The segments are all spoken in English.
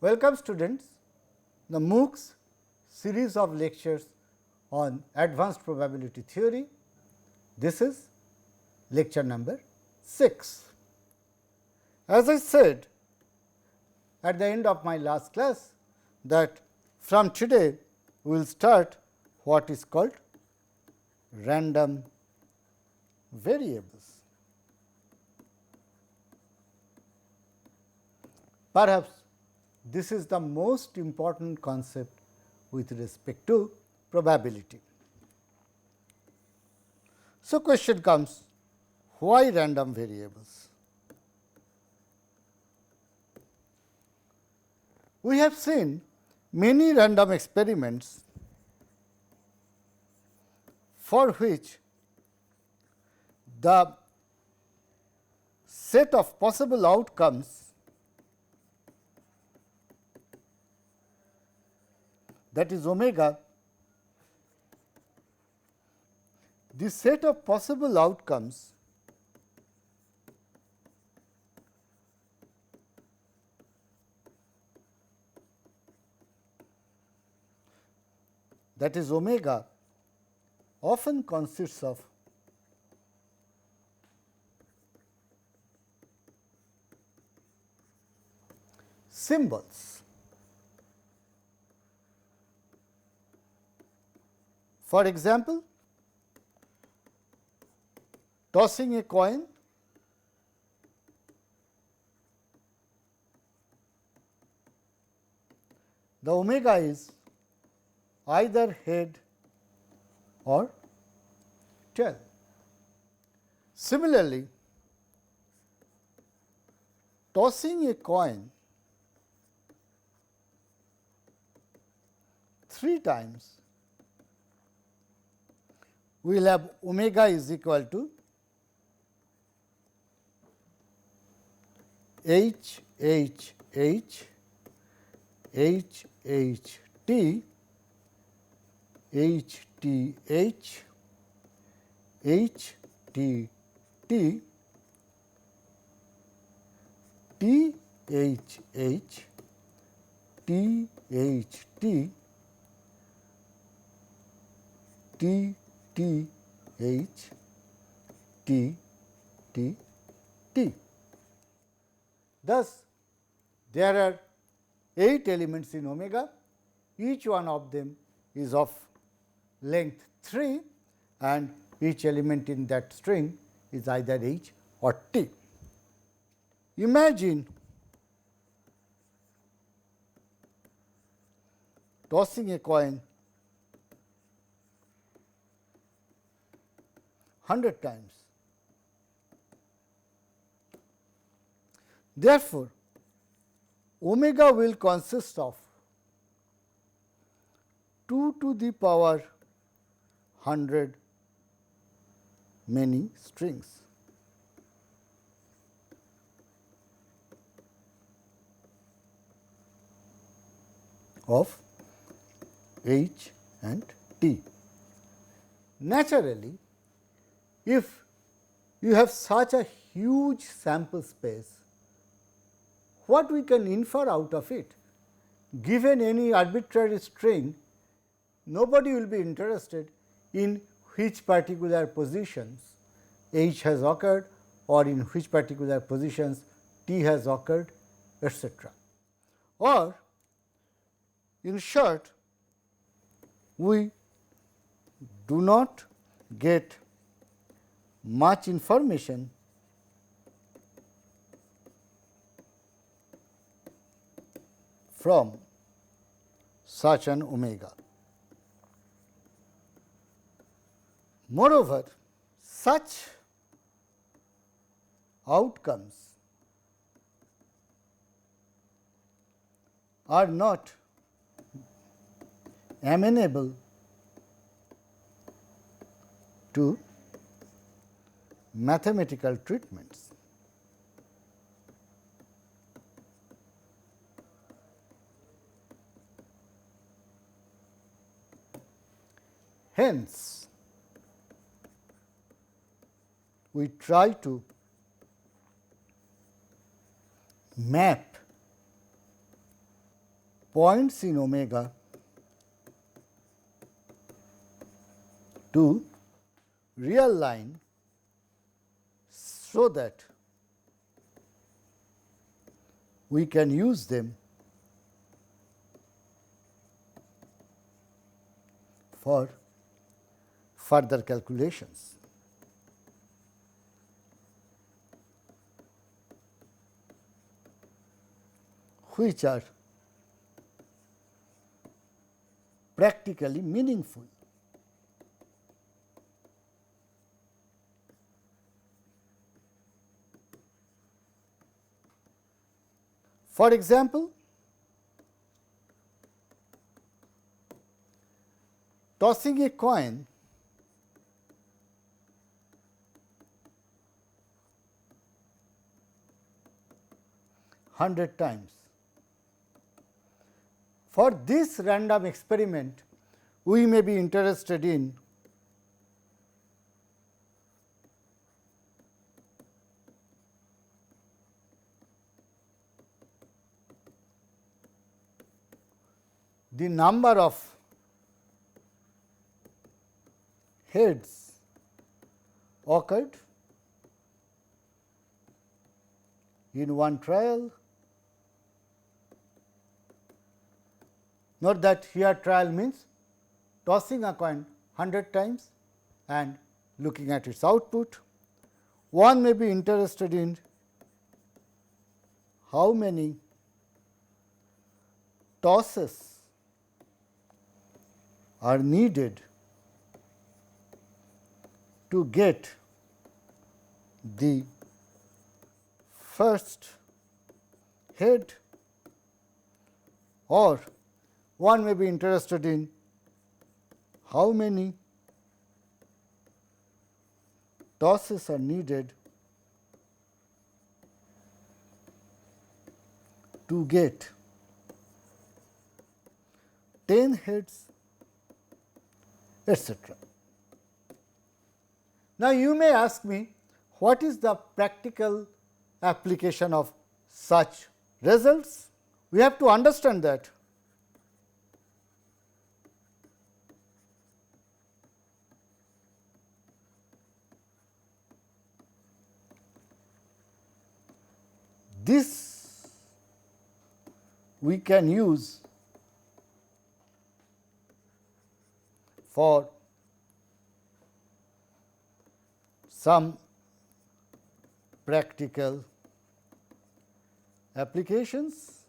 Welcome students, the MOOCs series of lectures on advanced probability theory. This is lecture number 6. As I said at the end of my last class that from today we will start what is called random variables. Perhaps this is the most important concept with respect to probability. So, question comes, why random variables? We have seen many random experiments for which the set of possible outcomes that is omega, the set of possible outcomes that is omega often consists of symbols. For example, tossing a coin, the omega is either head or tail. Similarly, tossing a coin 3 times, we will have omega is equal to H H H H H T H T H H T T T H H T H T T T H T T T. Thus, there are 8 elements in omega, each one of them is of length 3 and each element in that string is either H or T. Imagine tossing a coin 100 times. Therefore, omega will consist of 2 to the power 100 many strings. Of H and T. Naturally, if you have such a huge sample space, what we can infer out of it? Given any arbitrary string, nobody will be interested in which particular positions H has occurred or in which particular positions T has occurred, etc. Or in short, we do not get much information from such an omega. Moreover, such outcomes are not amenable to mathematical treatments. Hence, we try to map points in omega to real line so that we can use them for further calculations. Which are practically meaningful. For example, tossing a coin hundred times. For this random experiment, we may be interested in the number of heads occurred in one trial. Note that here trial means tossing a coin 100 times and looking at its output. One may be interested in how many tosses are needed to get the first head, or one may be interested in how many tosses are needed to get 10 heads, etc. Now, you may ask me, what is the practical application of such results? We have to understand that this we can use for some practical applications.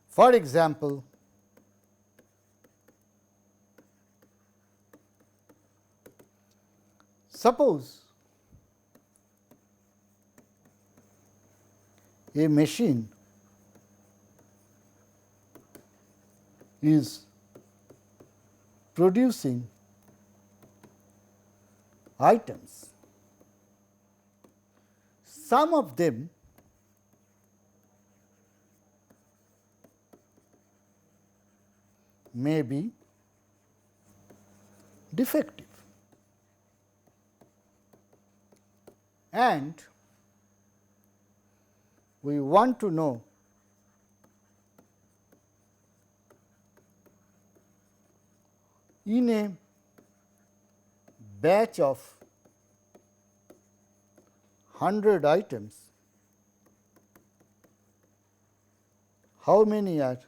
For example, suppose a machine is producing items. Some of them may be defective, and we want to know in a batch of 100 items, how many are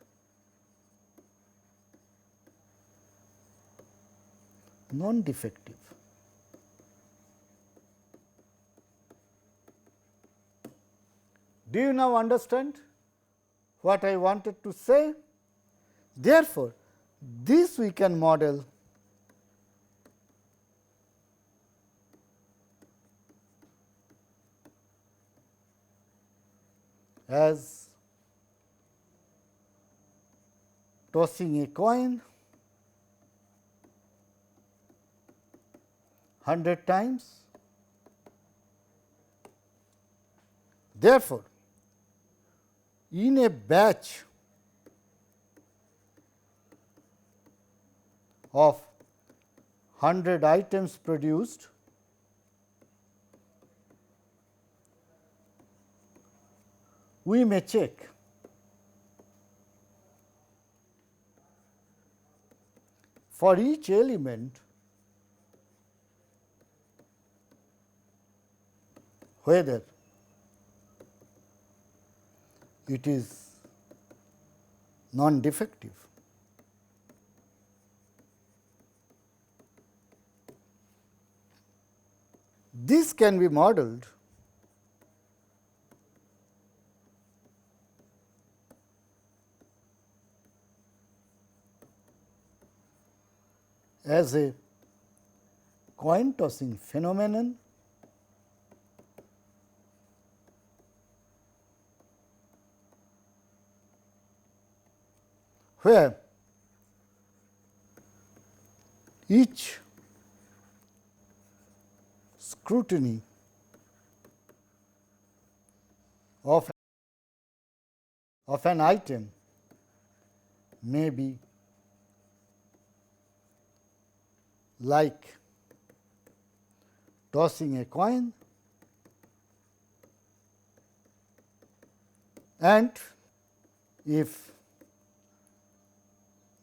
non-defective. Do you now understand what I wanted to say? Therefore, this we can model as tossing a coin 100 times. Therefore, in a batch of 100 items produced, we may check for each element whether it is non-defective. This can be modeled as a coin tossing phenomenon where each scrutiny of an item may be like tossing a coin, and if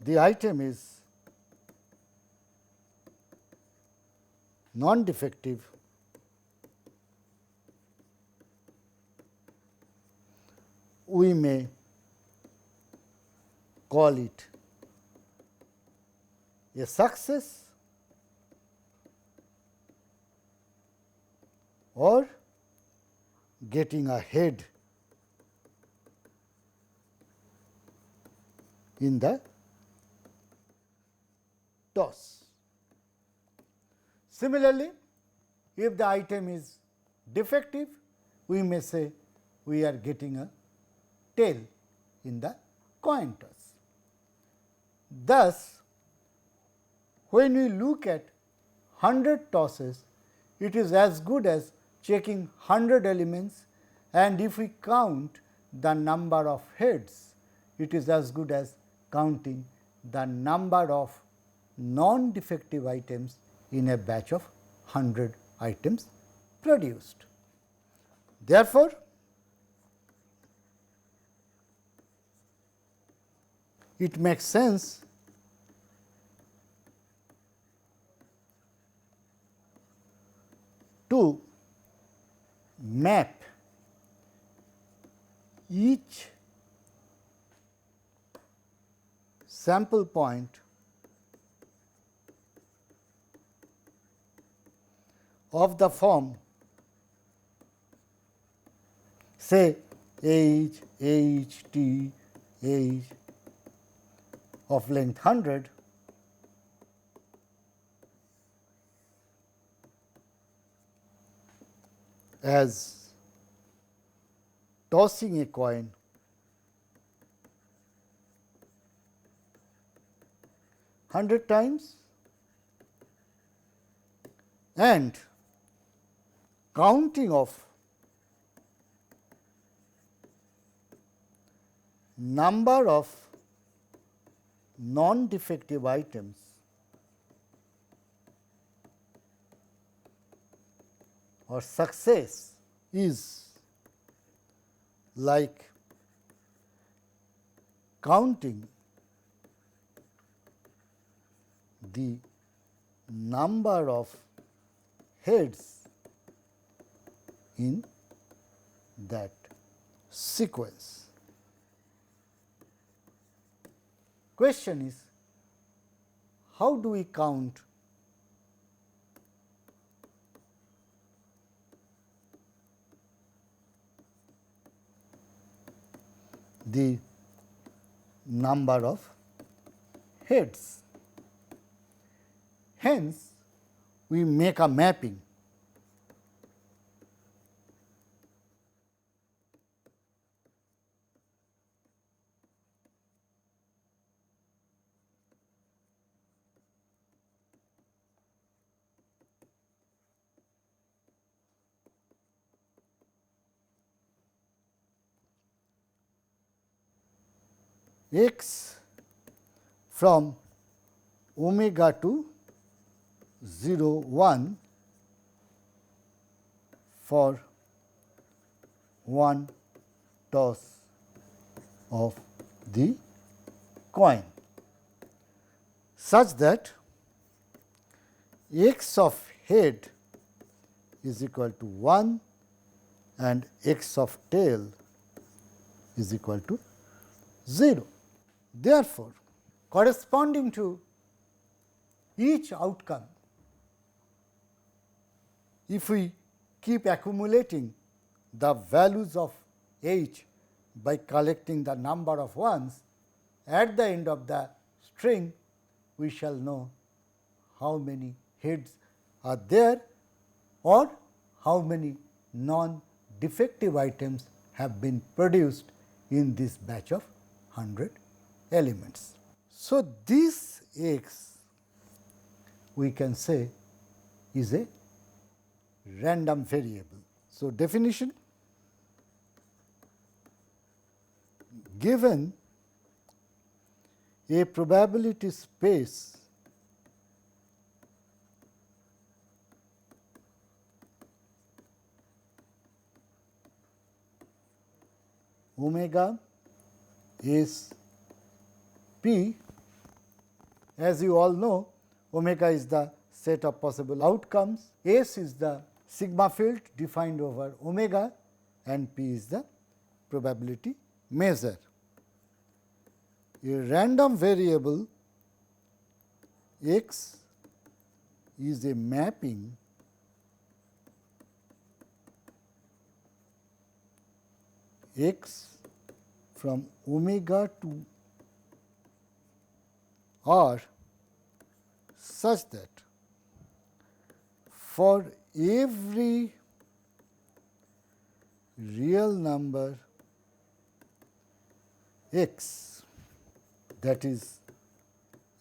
the item is non-defective, we may call it a success or getting ahead in the toss. Similarly, if the item is defective, we may say we are getting a tail in the coin toss. Thus, when we look at 100 tosses, it is as good as checking 100 elements, and if we count the number of heads, it is as good as counting the number of non-defective items in a batch of 100 items produced. Therefore, it makes sense to map each sample point of the form, say H, H, T, H of length 100 as tossing a coin hundred times and counting of number of non-defective items or success is like counting the number of heads in that sequence. Question is, how do we count the number of heads? Hence, we make a mapping x from omega to 0 1 for one toss of the coin, such that x of head is equal to 1 and x of tail is equal to 0. Therefore, corresponding to each outcome, if we keep accumulating the values of h by collecting the number of ones, at the end of the string we shall know how many heads are there or how many non-defective items have been produced in this batch of 100 elements. So, this x we can say is a random variable. So, definition: given a probability space omega is p, as you all know, omega is the set of possible outcomes, S is the sigma field defined over omega, and p is the probability measure. A random variable x is a mapping x from omega to r such that for every real number x, that is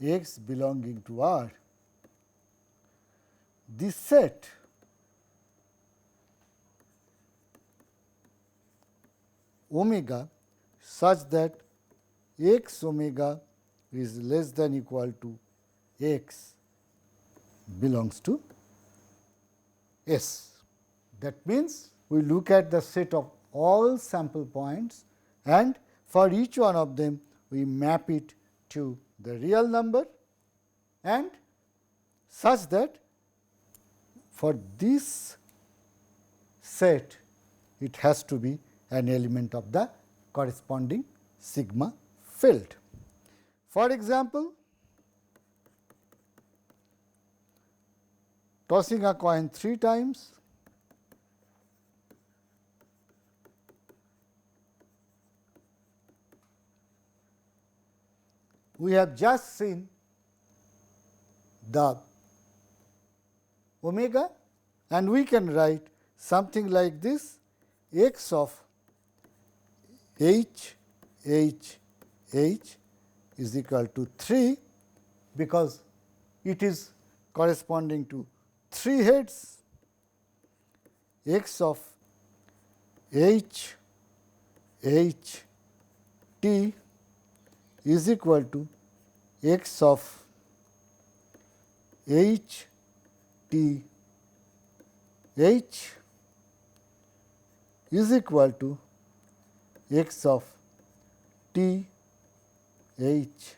x belonging to R, the set omega such that x omega is less than equal to x belongs to S. That means, we look at the set of all sample points and for each one of them we map it to the real number, and such that for this set it has to be an element of the corresponding sigma field. For example, tossing a coin 3 times, we have just seen the omega, and we can write something like this: x of h is equal to 3, because it is corresponding to 3 heads. X of h t is equal to x of h t h is equal to x of t h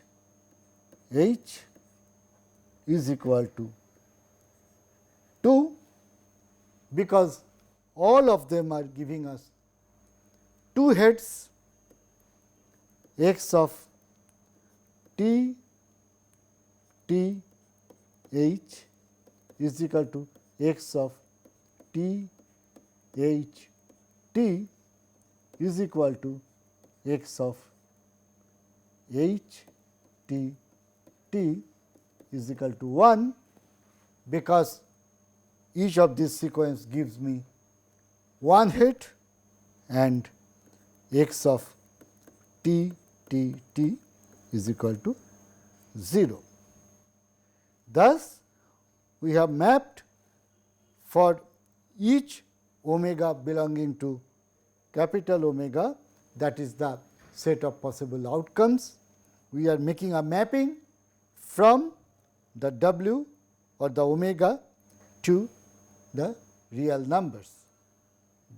is equal to 2, because all of them are giving us 2 heads. X of t h is equal to x of t h t is equal to x of h t t is equal to 1, because each of this sequence gives me 1 hit, and x of t t t is equal to 0. Thus, we have mapped for each omega belonging to capital Omega, that is the set of possible outcomes. We are making a mapping from the w or the omega to the real numbers.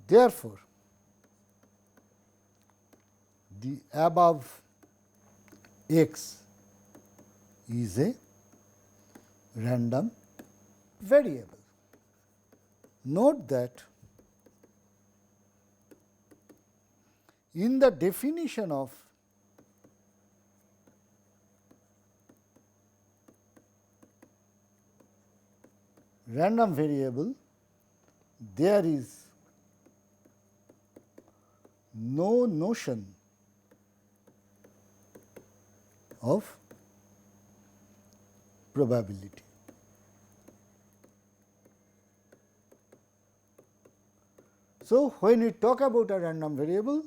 Therefore, the above x is a random variable. Note that in the definition of random variable, there is no notion of probability. So, when we talk about a random variable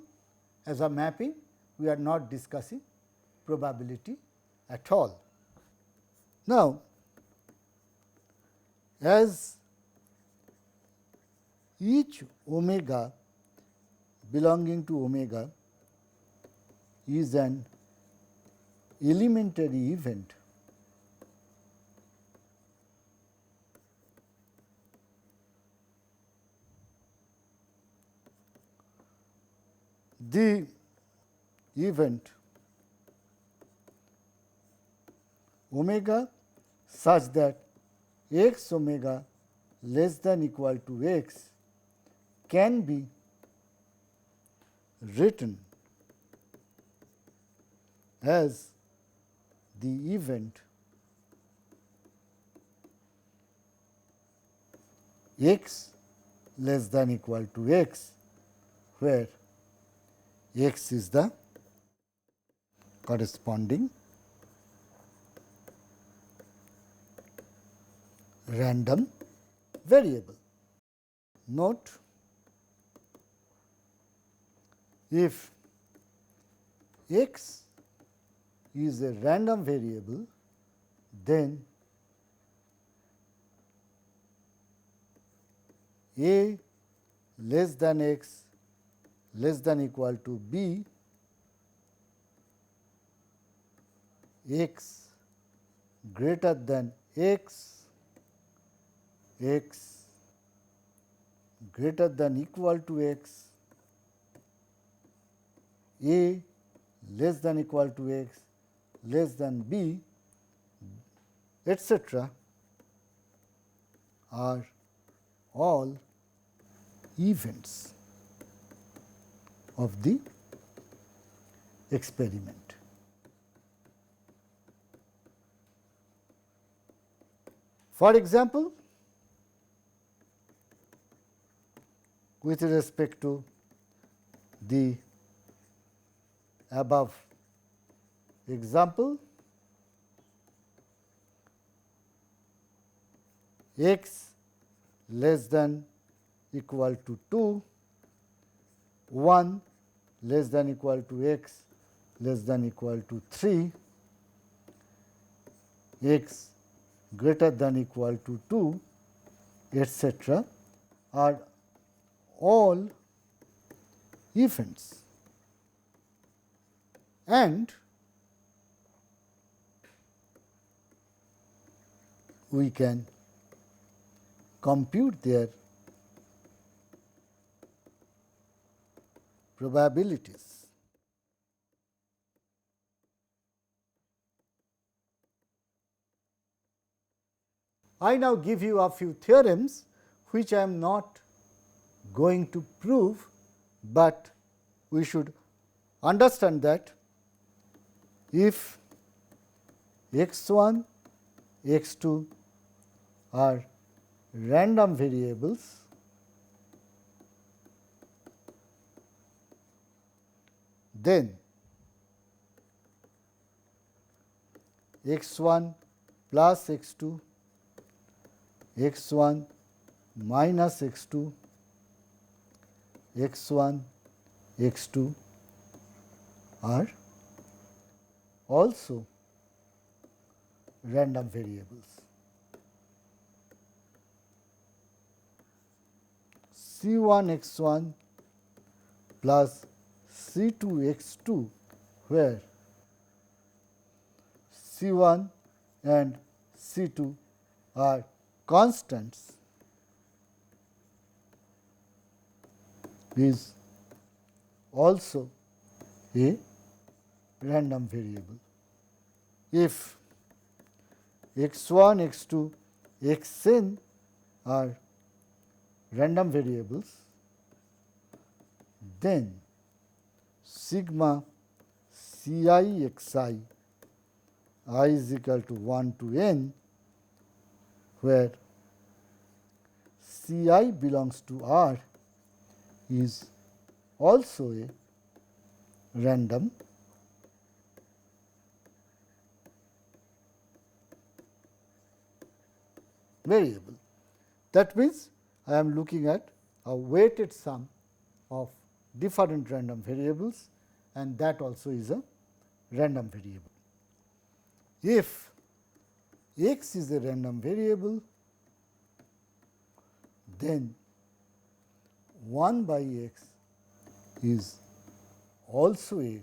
as a mapping, we are not discussing probability at all. Now, as each omega belonging to omega is an elementary event, the event omega such that x omega less than equal to x can be written as the event x less than equal to x, where x is the corresponding random variable. Note, if x is a random variable, then a less than x less than equal to b, x greater than x, x greater than equal to x, a less than equal to x less than b, etc., are all events of the experiment. For example, with respect to the above example, x less than equal to 2, 1 less than equal to x less than equal to 3, x greater than equal to 2, etc., are all events, and we can compute their probabilities. I now give you a few theorems which I am not going to prove, but we should understand that if x 1, x 2 are random variables, then x 1 plus x 2, x 1 minus x 2, x 1, x 2 are also random variables. C 1 x 1 plus C 2 x 2, where C 1 and C 2 are constants, is also a random variable. If x1, x2, xn are random variables, then sigma ci xi I is equal to 1 to n, where Ci belongs to R, is also a random variable. That means, I am looking at a weighted sum of different random variables, and that also is a random variable. If x is a random variable, then 1 by x is also a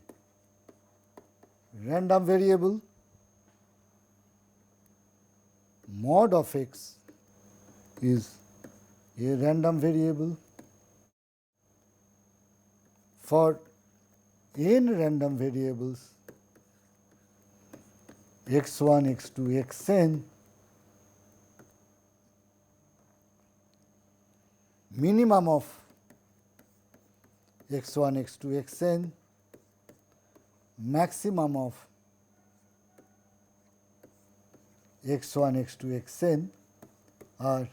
random variable, mod of x is a random variable. For n random variables x1, x2, xn, minimum of x1, x2, xn, maximum of x1, x2, xn are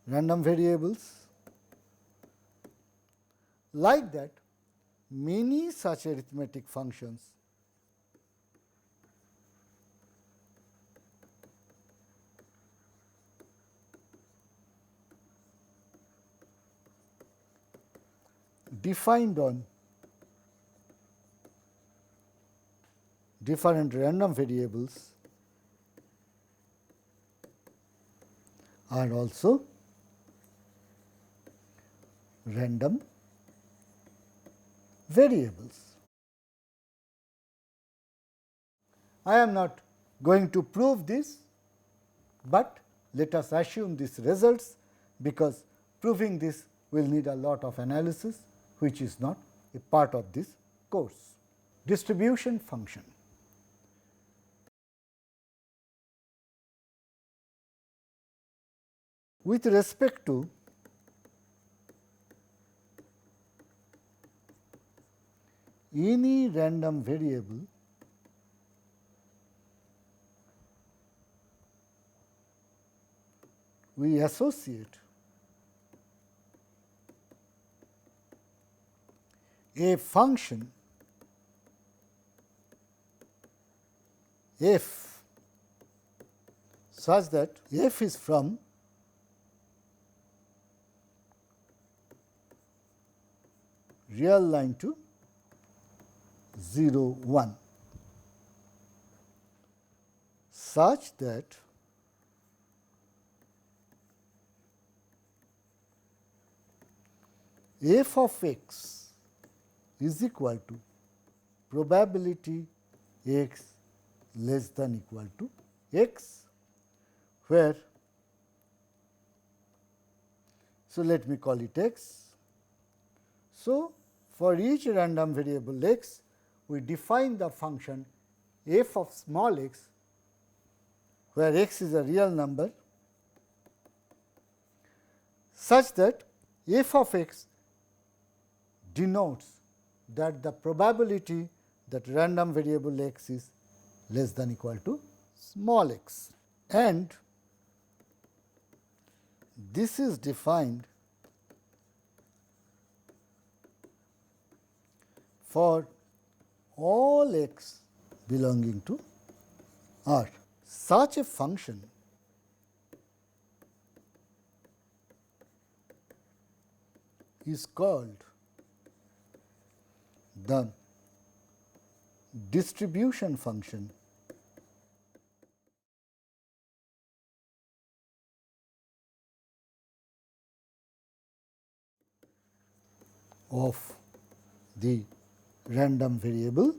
random variables. Like that, many such arithmetic functions defined on different random variables are also random variables. I am not going to prove this, but let us assume these results, because proving this will need a lot of analysis, which is not a part of this course. Distribution function. With respect to any random variable, we associate a function f such that f is from real line to 0, 1, such that f of x is equal to probability x less than equal to x, where, so let me call it x. So, for each random variable x, we define the function f of small x, where x is a real number, such that f of x denotes that the probability that random variable x is less than equal to small x, and this is defined for all x belonging to R. Such a function is called the distribution function of the random variable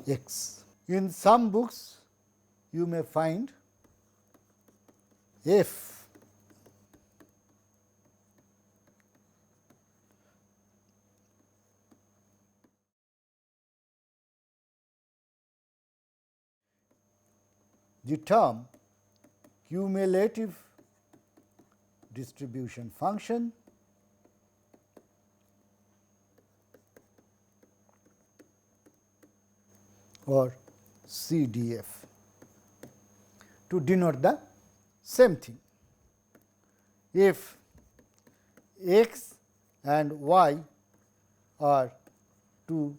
x. In some books, you may find f the term cumulative distribution function or CDF to denote the same thing. If x and y are two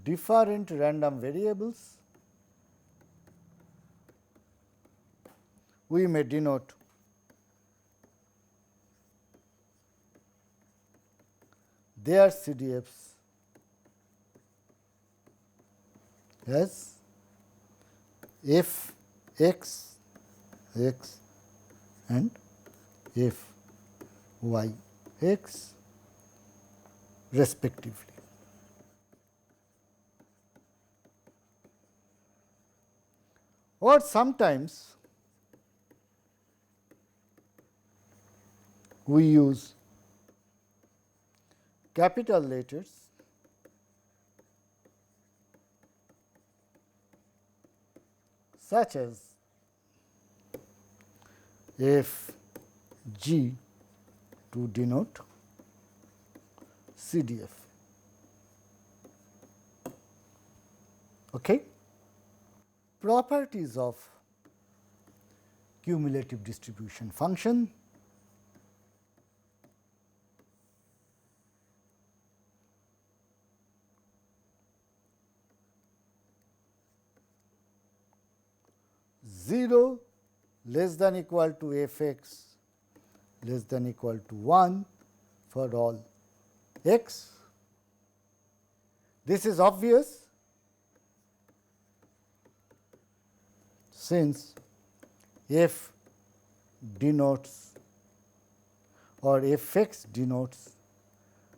different random variables, we may denote their CDFs as f x x and f y x respectively. Or sometimes we use capital letters such as F G to denote CDF. Okay? Properties of cumulative distribution function. Zero less than equal to f x less than equal to 1 for all x. This is obvious since f denotes or f x denotes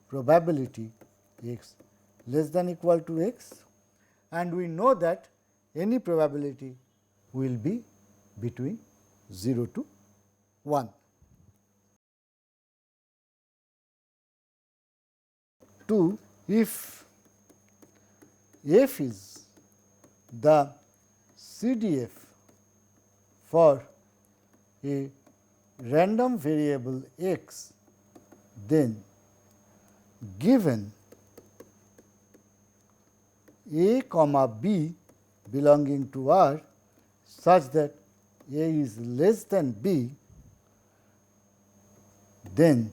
probability x less than equal to x, and we know that any probability will be between 0 to 1. 2. If f is the CDF for a random variable x, then given a comma b belonging to R such that a is less than b, then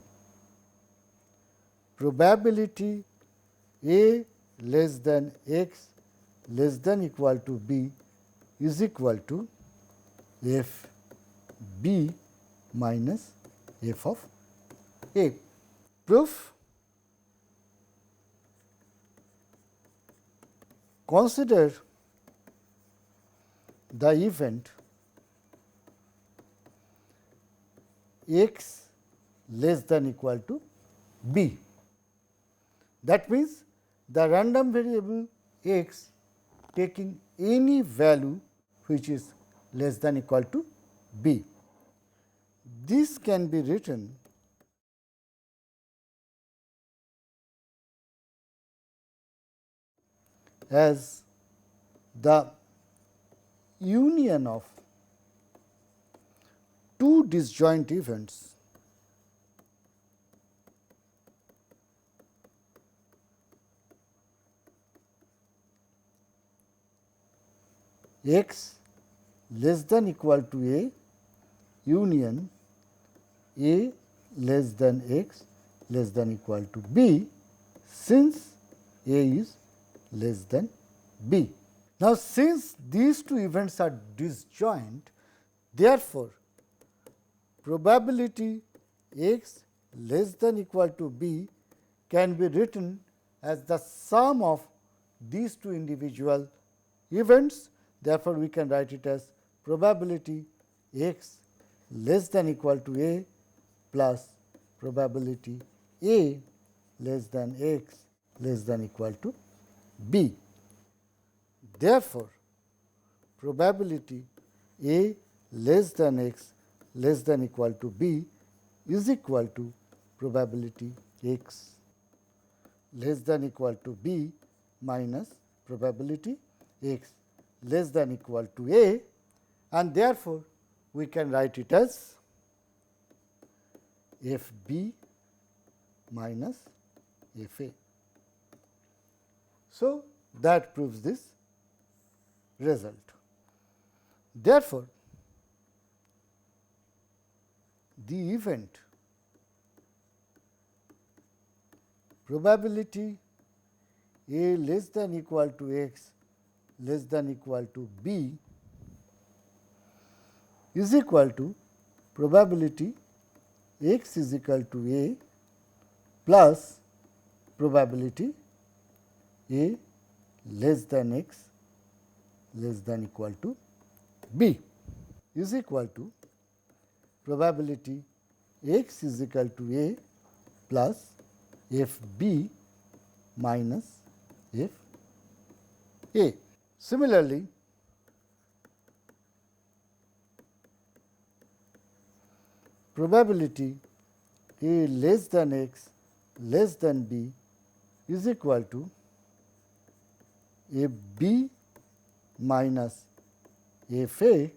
probability a less than x less than equal to b is equal to f b minus f of a. Proof: consider the event x less than equal to b. That means, the random variable x taking any value which is less than equal to b. This can be written as the union of two disjoint events x less than equal to a union a less than x less than equal to b, since a is less than b. Now, since these two events are disjoint, therefore, probability x less than equal to b can be written as the sum of these two individual events. Therefore, we can write it as probability x less than equal to a plus probability a less than x less than equal to b. Therefore, probability a less than x less than equal to b is equal to probability x less than equal to b minus probability x less than equal to a, and therefore, we can write it as f b minus f a. So, that proves this result. Therefore, the event probability a less than equal to x less than equal to b is equal to probability x is equal to a plus probability a less than x less than equal to b is equal to probability x is equal to a plus f b minus f a. Similarly, probability a less than x less than b is equal to f b minus f a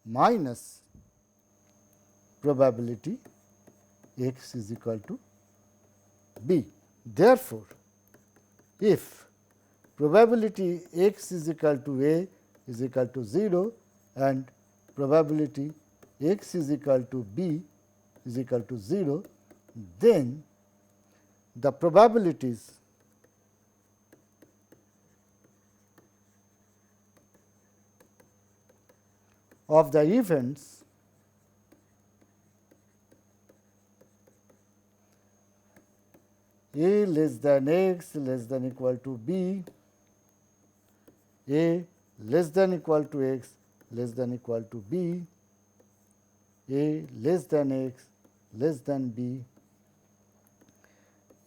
minus probability x is equal to b. Therefore, if probability x is equal to a is equal to 0 and probability x is equal to b is equal to 0, then the probabilities of the events a less than x less than equal to b, a less than equal to x less than equal to b, a less than x less than b,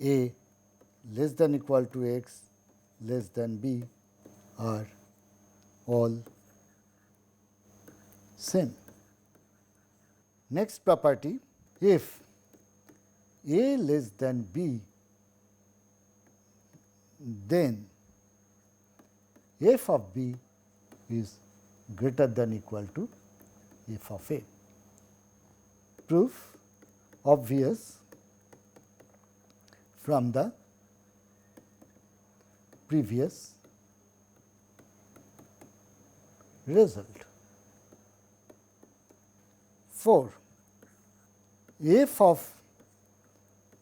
a less than equal to x less than b are all same. Next property, if a less than b, then f of b is greater than equal to f of a. Proof obvious from the previous result. 4. F of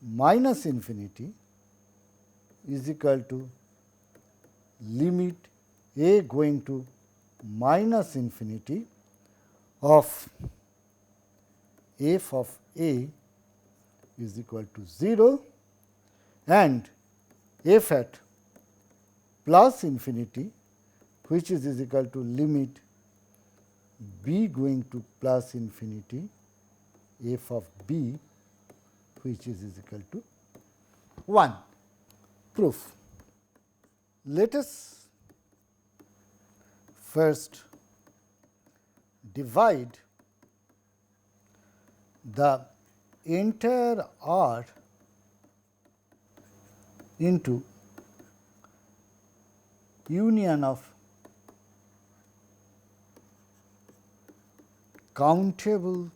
minus infinity is equal to limit a going to minus infinity of f of a is equal to 0 and f at plus infinity, which is equal to limit b going to plus infinity f of b, which is equal to 1. Proof. Let us first divide the entire R into union of countable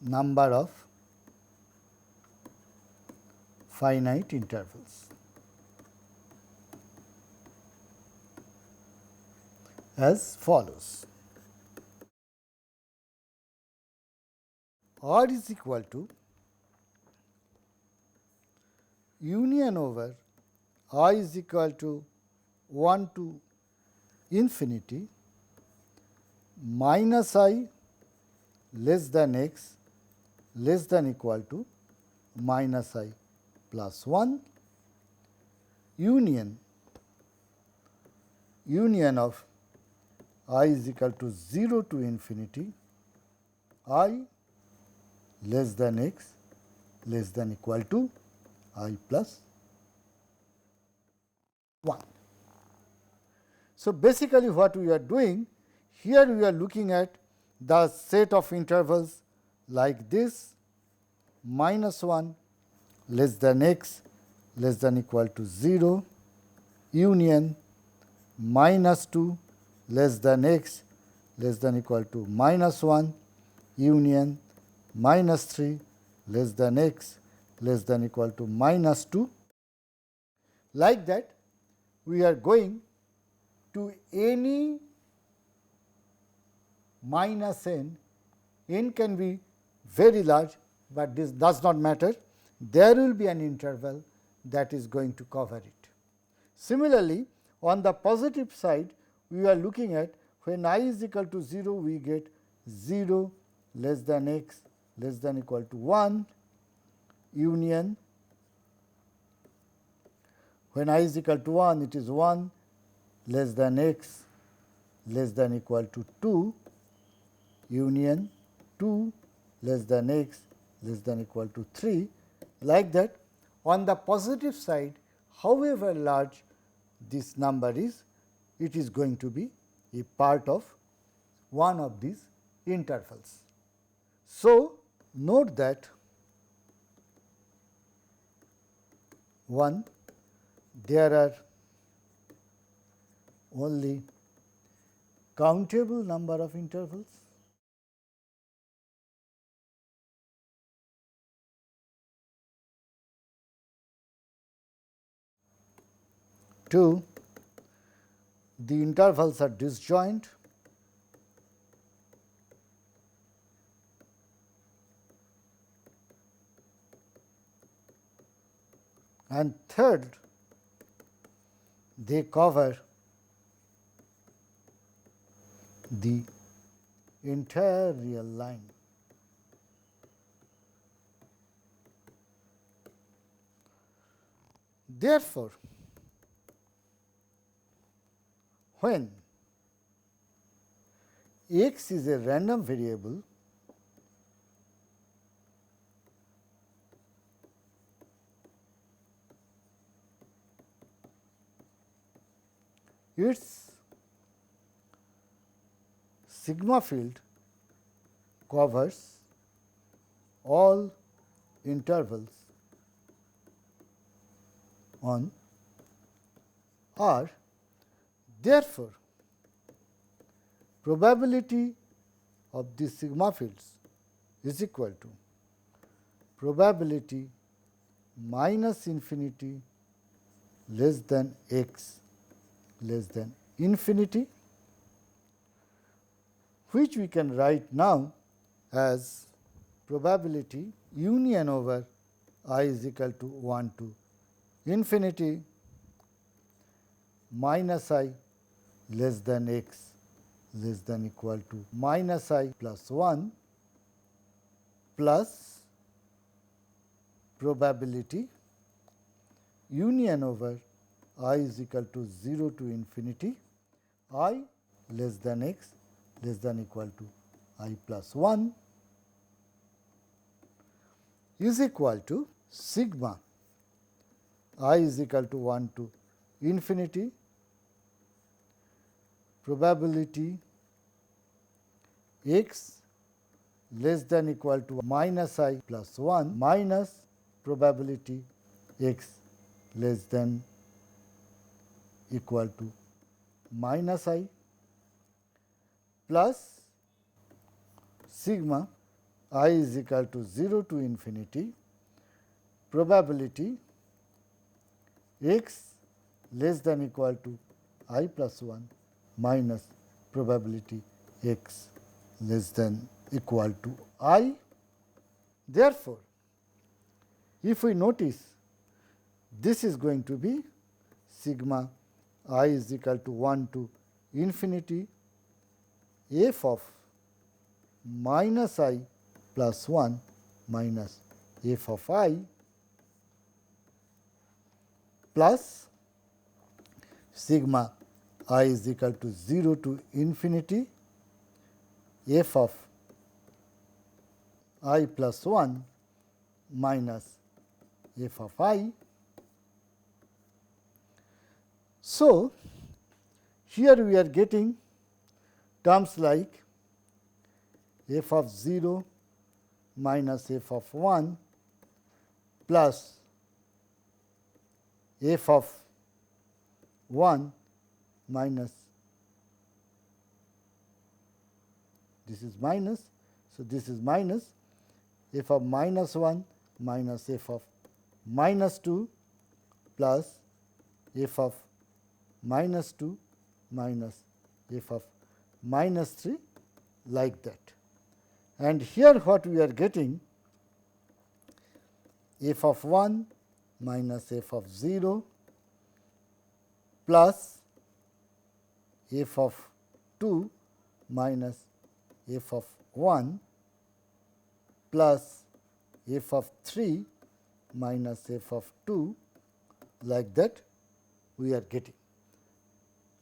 number of finite intervals as follows. R is equal to union over I is equal to 1 to infinity minus I less than x less than equal to minus I plus 1 union of I is equal to 0 to infinity I less than x less than equal to I plus 1. So, basically what we are doing here, we are looking at the set of intervals like this minus 1 less than x less than equal to 0 union minus 2 less than x less than equal to minus 1 union minus 3 less than x less than equal to minus 2. Like that, we are going to any minus n. N can be very large, but this does not matter. There will be an interval that is going to cover it. Similarly, on the positive side, we are looking at when I is equal to 0, we get 0 less than x less than equal to 1 union. When I is equal to 1, it is 1 less than x less than equal to 2 union 2 less than x less than equal to 3. Like that, on the positive side, however large this number is, it is going to be a part of one of these intervals. So, note that 1, there are only countable number of intervals. 2, the intervals are disjoint. And third, they cover the entire real line. Therefore, when x is a random variable, its sigma field covers all intervals on R. Therefore, probability of the sigma fields is equal to probability minus infinity less than x less than infinity, which we can write now as probability union over I is equal to 1 to infinity minus I less than x less than equal to minus I plus 1 plus probability union over I is equal to 0 to infinity I less than x less than equal to I plus 1 is equal to sigma I is equal to 1 to infinity probability x less than equal to minus I plus 1 minus probability x less than equal to minus I plus sigma I is equal to 0 to infinity probability x less than equal to I plus 1 minus probability x less than equal to I. Therefore, if we notice, this is going to be sigma I is equal to 1 to infinity f of minus I plus 1 minus f of I plus sigma I is equal to 0 to infinity f of I plus 1 minus f of I. So, here we are getting terms like f of 0 minus f of 1 plus f of 1 minus, this is minus. So, this is minus f of minus 1 minus f of minus 2 plus f of minus 2 minus f of minus 3, like that. And here what we are getting, f of 1 minus f of 0 plus f of 2 minus f of 1 plus f of 3 minus f of 2, like that we are getting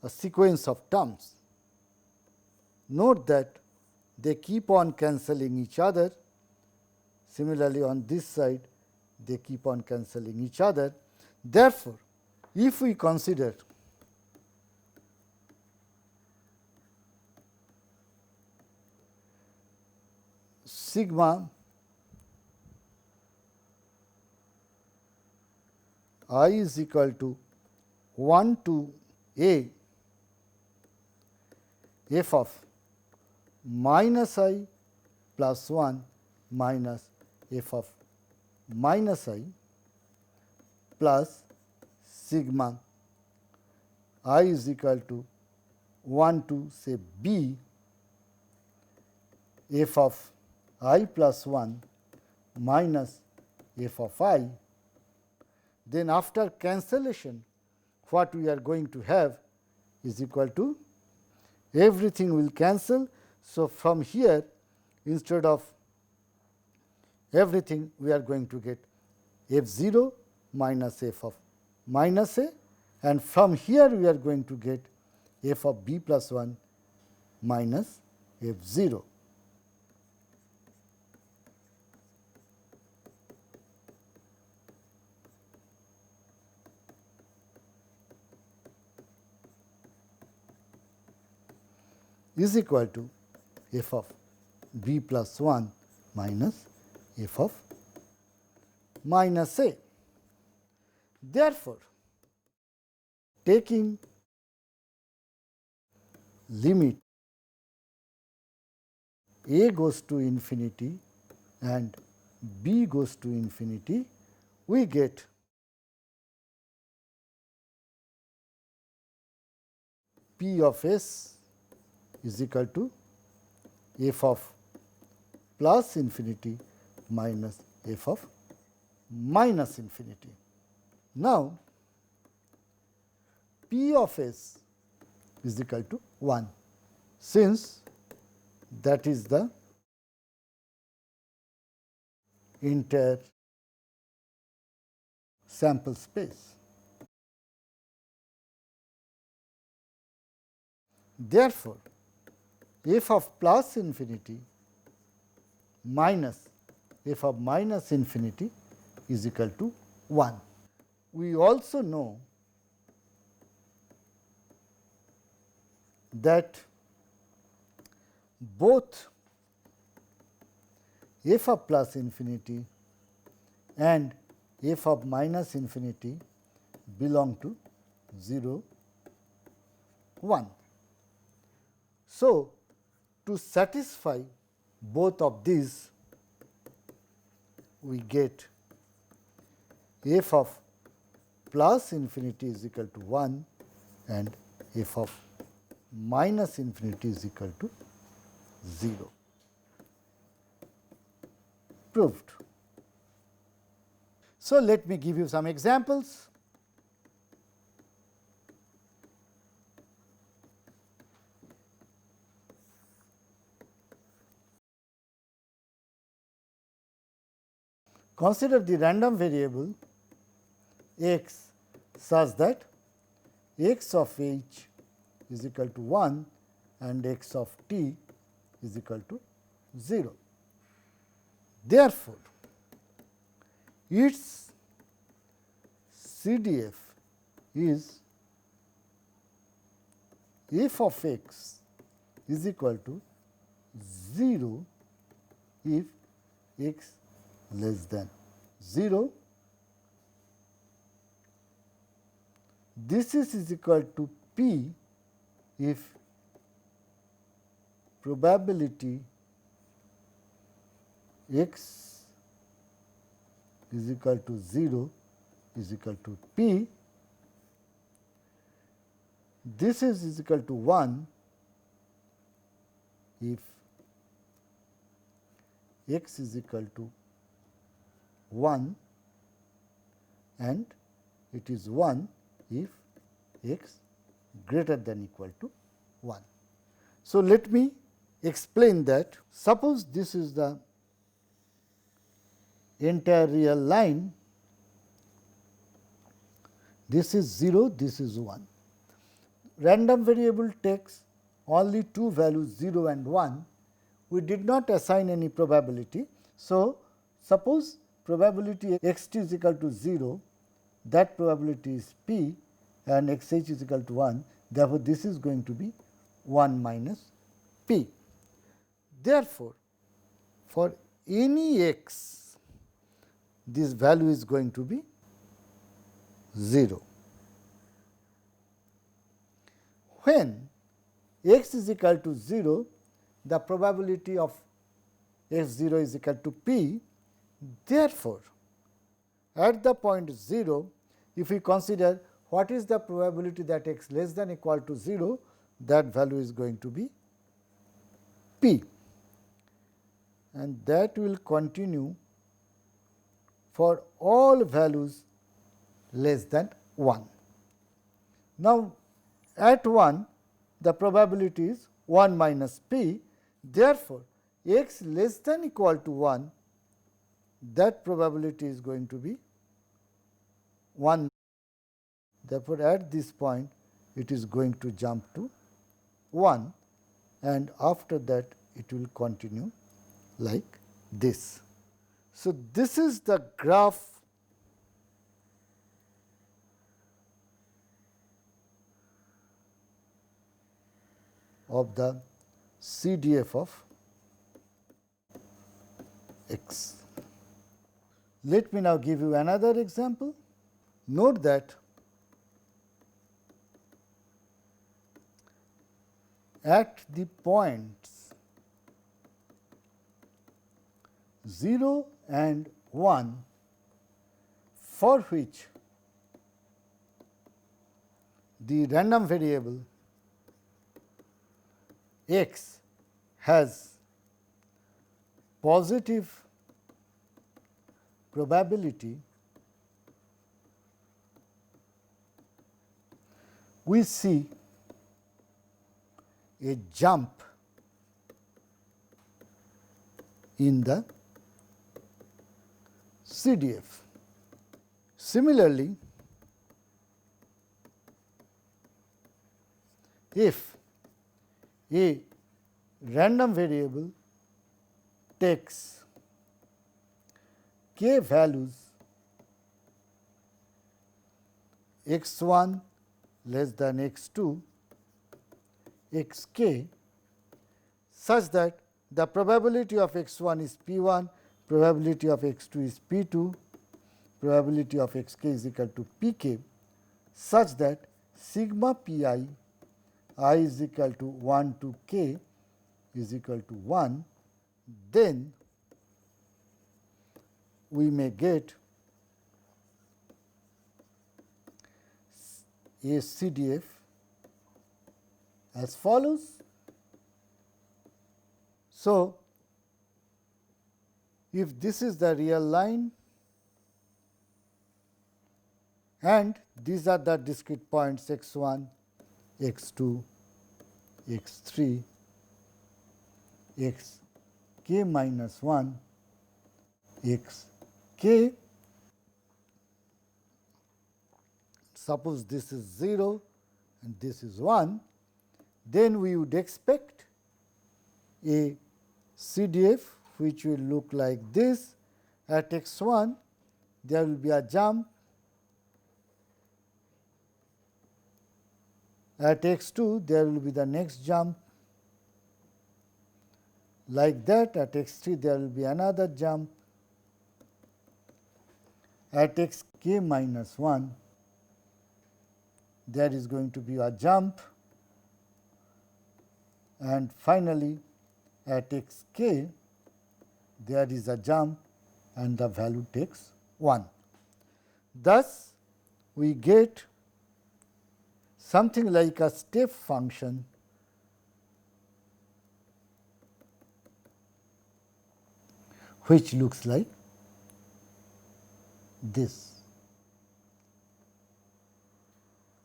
a sequence of terms. Note that they keep on cancelling each other. Similarly, on this side they keep on cancelling each other. Therefore, if we consider sigma I is equal to 1 to a f of minus I plus 1 minus f of minus I plus sigma I is equal to 1 to say b f of I plus 1 minus f of I. Then after cancellation, what we are going to have is equal to, everything will cancel. So, from here instead of everything we are going to get f 0 minus f of minus a, and from here we are going to get f of b plus 1 minus f 0. Is equal to f of b plus 1 minus f of minus a. Therefore, taking limit a goes to infinity and b goes to infinity, we get p of s is equal to f of plus infinity minus f of minus infinity. Now, p of s is equal to 1, since that is the entire sample space. Therefore, f of plus infinity minus f of minus infinity is equal to 1. We also know that both f of plus infinity and f of minus infinity belong to 0, 1. So, to satisfy both of these, we get f of plus infinity is equal to 1 and f of minus infinity is equal to 0. Proved. So, let me give you some examples. Consider the random variable x such that x of h is equal to 1 and x of t is equal to 0. Therefore, its CDF is f of x is equal to 0 if x less than 0. This is equal to p if probability x is equal to 0 is equal to p, this is equal to 1 if x is equal to 1 and it is 1 if x greater than equal to 1. So, let me explain that. Suppose this is the entire real line, this is 0, this is 1. Random variable takes only two values 0 and 1. We did not assign any probability. So, suppose probability x t is equal to 0, that probability is p and x h is equal to 1. Therefore, this is going to be 1 minus p. Therefore, for any x, this value is going to be 0. When x is equal to 0, the probability of x 0 is equal to p. Therefore, at the point 0, if we consider what is the probability that x less than equal to 0, that value is going to be p, and that will continue for all values less than 1. Now, at 1 the probability is 1 minus p. Therefore, x less than equal to 1, that probability is going to be 1. Therefore, at this point it is going to jump to 1 and after that it will continue like this. So, this is the graph of the CDF of x. Let me now give you another example. Note that at the points 0 and 1, for which the random variable x has positive probability, we see a jump in the CDF. Similarly, if a random variable takes k values x 1 less than x 2, x k, such that the probability of x 1 is p 1, probability of x 2 is p 2, probability of x k is equal to p k, such that sigma p I is equal to 1 to k is equal to 1, then we may get a CDF as follows. So, if this is the real line and these are the discrete points x 1, x 2, x 3, x k minus 1, x k, suppose this is 0 and this is 1, then we would expect a CDF which will look like this. At x 1 there will be a jump, at x 2 there will be the next jump, like that. At x 3 there will be another jump, at x k minus 1 there is going to be a jump, and finally at x k there is a jump and the value takes 1. Thus, we get something like a step function which looks like this.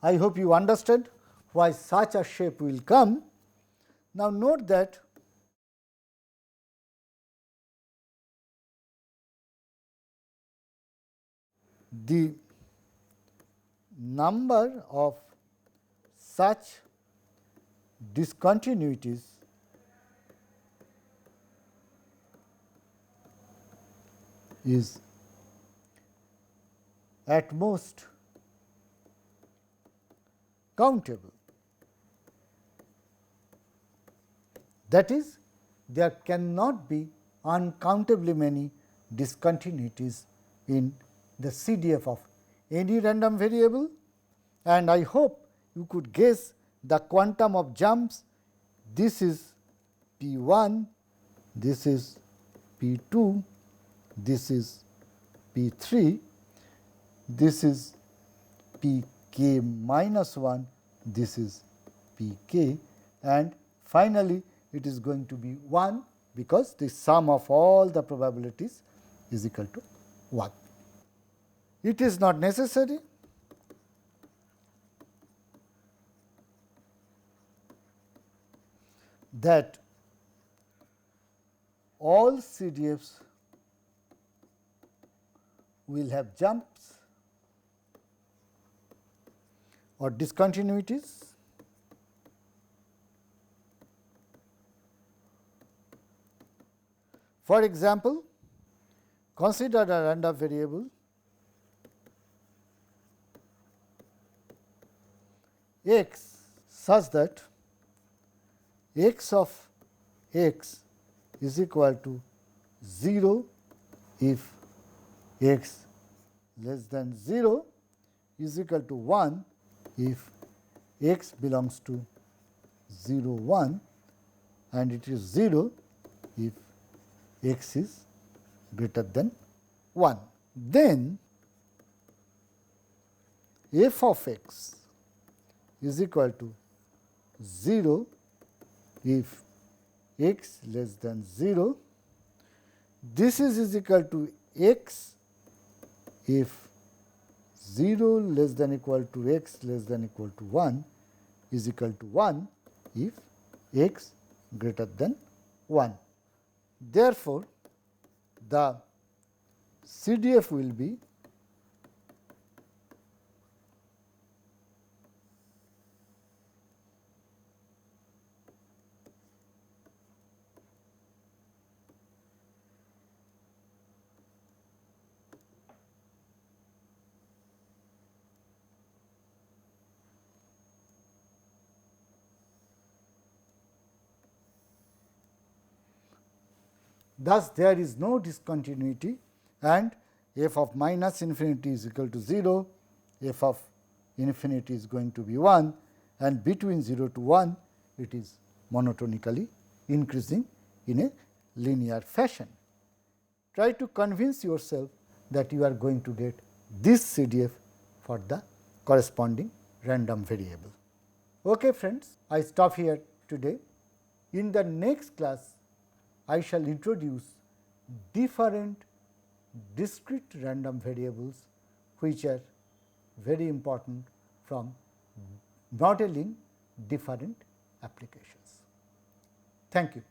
I hope you understood why such a shape will come. Now, note that the number of such discontinuities is at most countable. That is, there cannot be uncountably many discontinuities in the CDF of any random variable, and I hope you could guess the quantum of jumps. This is P 1, this is P 2, this is P 3, this is P k minus 1, this is P k, and finally, it is going to be 1 because the sum of all the probabilities is equal to 1. It is not necessary that all CDFs will have jumps or discontinuities. For example, consider a random variable x such that x of x is equal to 0 if x less than 0 is equal to 1 if x belongs to 0 1 and it is 0 if x is greater than 1. Then f of x is equal to 0 if x less than 0. This is equal to x if 0 less than equal to x less than equal to 1 is equal to 1 if x greater than 1. Therefore, the CDF will be thus there is no discontinuity and f of minus infinity is equal to 0, f of infinity is going to be 1 and between 0 to 1 it is monotonically increasing in a linear fashion. Try to convince yourself that you are going to get this CDF for the corresponding random variable. Okay friends, I stop here today. In the next class, I shall introduce different discrete random variables which are very important from modeling different applications. Thank you.